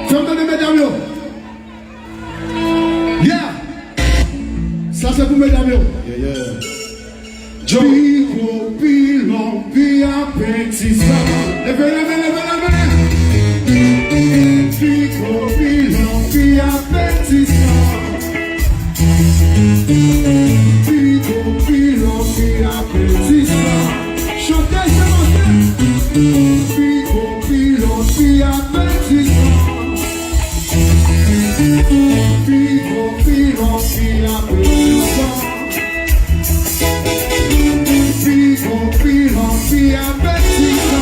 Fais-moi de mesdames. Yeah. Ça c'est pour mesdames. Yeah, yeah. Joe. Pico, pilon, via petisa. Levez, levez, levez, levez. Pico, pilon, via petisa. Pico, pilon, via petisa. Chantez, chantez. Pico, pilon, via petisa. Pico, pilon, via petisa. Pico, pilon, via petisa.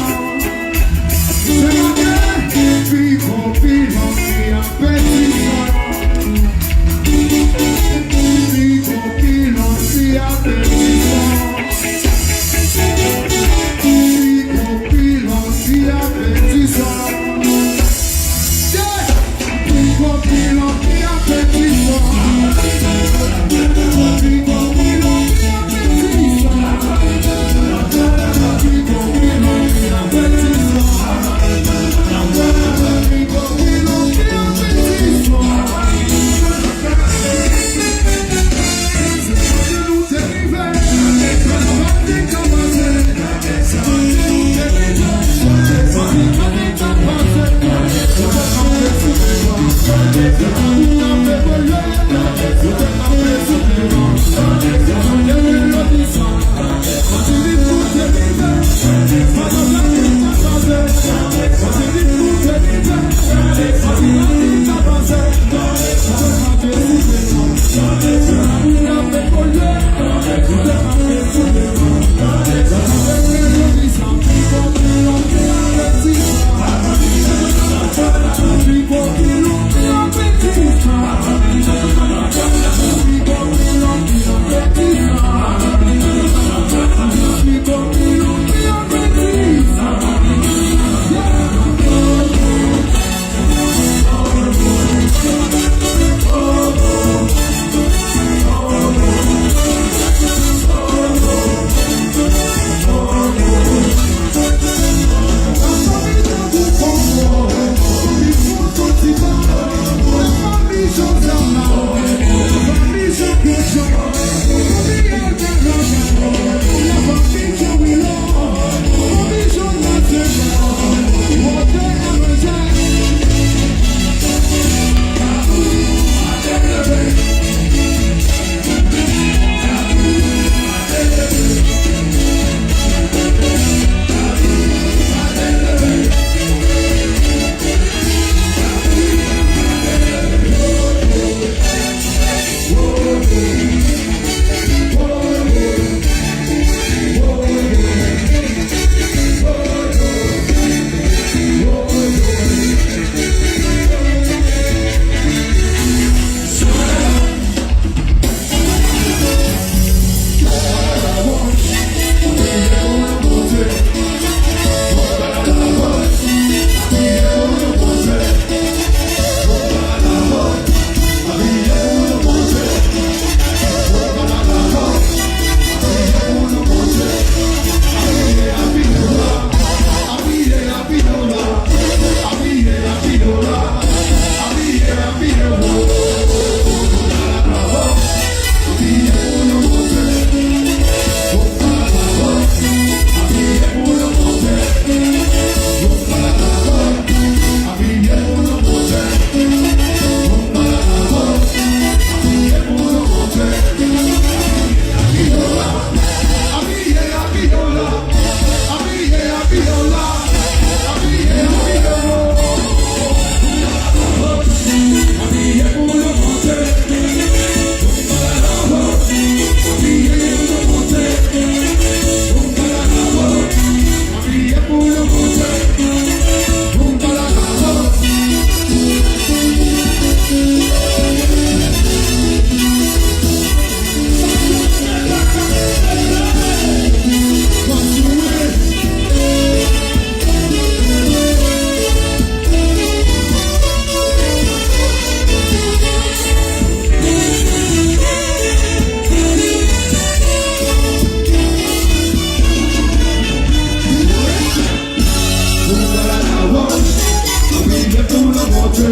de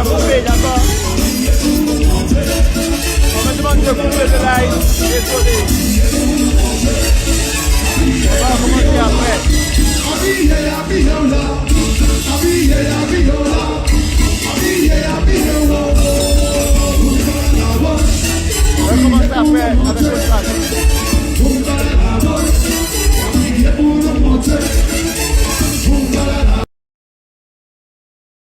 couper, d'accord. On me demande de couper le live. Désolé. On va commencer après. On va commencer après avec le track.